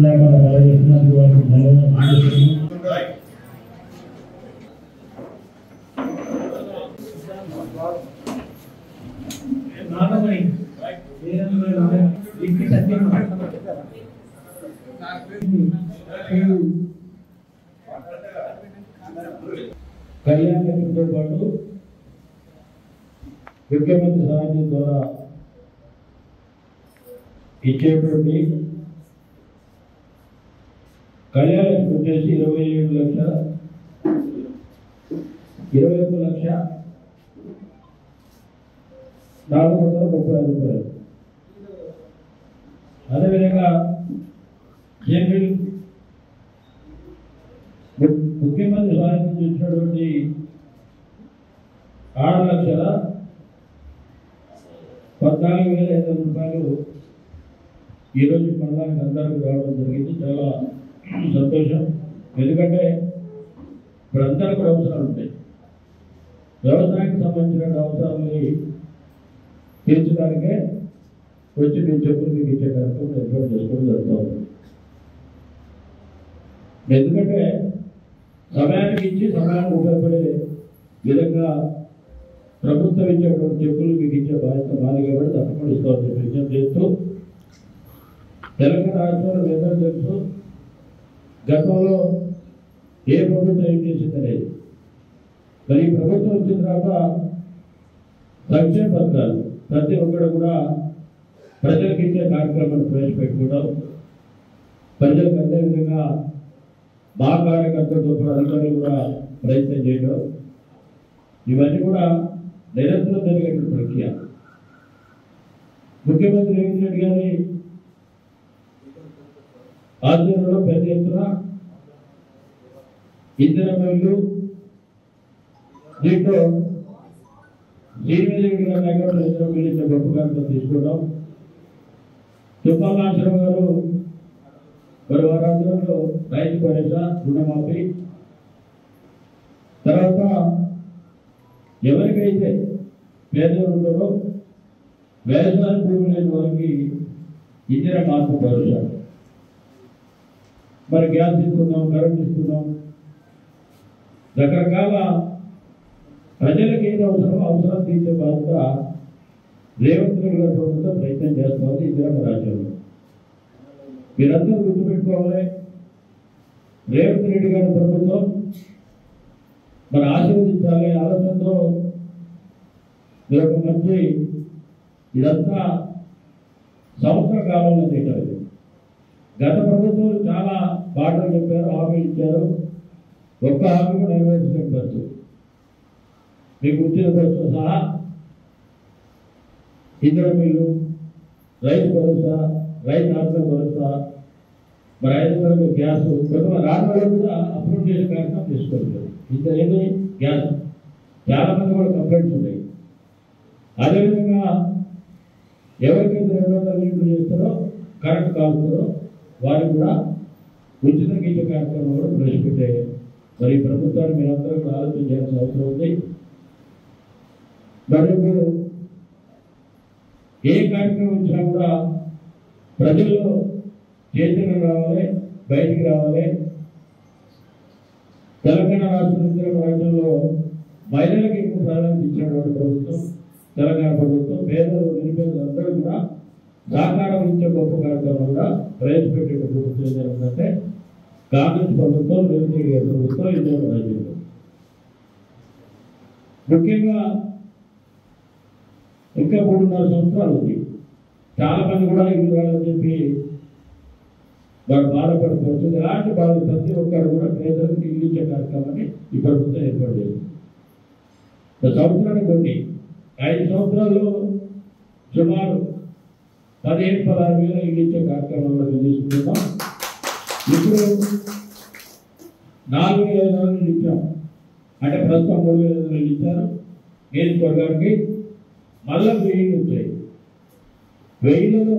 లేకుండా పనిచేస్తున్నందుకు వారికి ధన్యవాదాలు. కళ్యాణ లక్ష్మితో పాటు ముఖ్యమంత్రి సహాయం ద్వారా ఇచ్చేటువంటి కళ్యాణ లక్ష్మి వచ్చేసి 21,435 రూపాయలు. అదేవిధంగా జనరల్ ముఖ్యమంత్రి సహాయం నుంచి ఇచ్చినటువంటి 6,14,500 రూపాయలు ఈరోజు మండలానికి అందరికీ రావడం జరిగింది. చాలా సంతోషం. ఎందుకంటే ఇప్పుడు అందరికీ కూడా అవసరాలు ఉంటాయి. వ్యవసాయానికి సంబంధించిన అవసరాలని తీర్చడానికే వచ్చి మేము చెప్పులు మీకు ఇచ్చే కార్యక్రమం ఏర్పాటు చేసుకోవడం జరుగుతుంది. ఎందుకంటే సమయానికి ఇచ్చి సమయానికి ఉపయోగపడే విధంగా ప్రభుత్వం ఇచ్చేటువంటి చెక్కులు మీకు ఇచ్చే బాధ్యత మాది కాబట్టి తప్పకుండా ఇస్తామని చెప్పి విజ్ఞప్తి చేస్తూ, తెలంగాణ రాష్ట్రంలో అందరూ తెలుసు గతంలో ఏ ప్రభుత్వం ఏం చేసిందనేది. మరి ఈ ప్రభుత్వం వచ్చిన తర్వాత సంక్షేమ పథకాలు ప్రతి ఒక్కరు కూడా ప్రజలకు ఇచ్చే కార్యక్రమాన్ని ప్రవేశపెట్టుకోవడం, ప్రజలకు అందే విధంగా మా కార్యకర్తలతో కూడా అధికారులు కూడా ప్రయత్నం చేయడం, ఇవన్నీ కూడా నిరంతరం జరిగేటువంటి ప్రక్రియ. ముఖ్యమంత్రి రేవంత్ రెడ్డి గారి ఆధ్వర్యంలో పెద్ద ఎత్తున ఇందిరమ్మ ఇల్లు, దీంట్లో శ్రీనివాసరెడ్డి గారి అకౌంట్లో ఇందిరమ్మ ఇల్లు గొప్ప కార్యక్రమం తీసుకోవడం, తుమ్మల నాగేశ్వరరావు గారు మరి వారి ఆధ్వర్యంలో రైతు భరోసా రుణమాఫీ, తర్వాత ఎవరికైతే పేదలు ఉంటారో వ్యవసాయ భూమి లేని వారికి ఇందిరా మార్పు భరోసా, మరి గ్యాస్ ఇస్తున్నాం, కరెంట్ ఇస్తున్నాం, రకరకాల ప్రజలకు ఏది అవసరం తీర్చే బాధ్యత రేవంత్ రెడ్డి గారి ప్రభుత్వం ప్రయత్నం చేస్తుంది. ఇందిరమ్మ రాజ్యంలో మీరందరూ గుర్తుపెట్టుకోవాలి, రేవంత్ రెడ్డి గారి ప్రభుత్వం మరి ఆశీర్వదించాలి ఆలోచనతో మీరు ఒక మంచి ఇదంతా సంవత్సర కాలంలో చేయటం. గత ప్రభుత్వాలు చాలా బాటలు చెప్పారు, హామీలు ఇచ్చారు, ఒక్క హామీ నెరవేర్చవచ్చు. మీకు ఉచిత బస్సు సహా ఇందిరమ్మ ఇల్లు, రైతు భరోసా, రైతు ఆత్మ భరోసా, మరి 5,000 గ్యాస్ కొంతమంది రాష్ట్రాల్లో కూడా అప్రూవ్ చేసే కార్యక్రమం తీసుకోవచ్చు. ఇంత ఏంటి గ్యాస్ చాలా మంది కూడా కంప్లైంట్స్ ఉన్నాయి. అదేవిధంగా ఎవరికైతే 200 యూనిట్లు చేస్తారో కరెంట్ కాల్స్తారో వారికి కూడా ఉచితంగా ఇచ్చే కార్యక్రమం కూడా ప్రవేశపెట్టే మరి ప్రభుత్వాన్ని మీరందరూ కూడా ఆలోచన చేయాల్సిన అవసరం ఉంది. మరి ఇప్పుడు ఏ కార్యక్రమం వచ్చినా కూడా ప్రజల్లో చైతన్యం రావాలి, బయటికి రావాలి. తెలంగాణ రాష్ట్రంలో మహిళలకు ఎక్కువ ప్రాధాన్యత ఇచ్చినటువంటి ప్రభుత్వం తెలంగాణ ప్రభుత్వం. పేదలు నిరుపేదలు అందరూ కూడా సహకారం ఇచ్చే గొప్ప కార్యక్రమం కూడా ప్రవేశపెట్టే ప్రభుత్వం ఏం జరుగుతుందంటే కాంగ్రెస్ ప్రభుత్వం, రేవంత్ రెడ్డి గారి ప్రభుత్వం, ఇండియా రాజ్యంలో. ముఖ్యంగా ఇంకా 3.5 సంవత్సరాలు ఉంది. చాలా మంది కూడా ఇల్లు రాలని చెప్పి వారు బాధపడిపోతుంది. ఎలాంటి బాధ ప్రతి ఒక్కరు కూడా పేదలకు ఇల్లు ఇచ్చే కార్యక్రమాన్ని ఈ ప్రభుత్వం ఏర్పాటు చేసింది. సంవత్సరానికి కొన్ని 5 సంవత్సరాల్లో సుమారు 15,000-16,000 ఇల్లు ఇచ్చే కార్యక్రమంలో మేము తీసుకుంటున్నాం. ఇప్పుడు 4,500 ఇచ్చాం. అంటే ప్రస్తుతం 3,500 ఇచ్చారు నియోజకవర్గానికి. మళ్ళా 1000 వచ్చాయి. 1000లో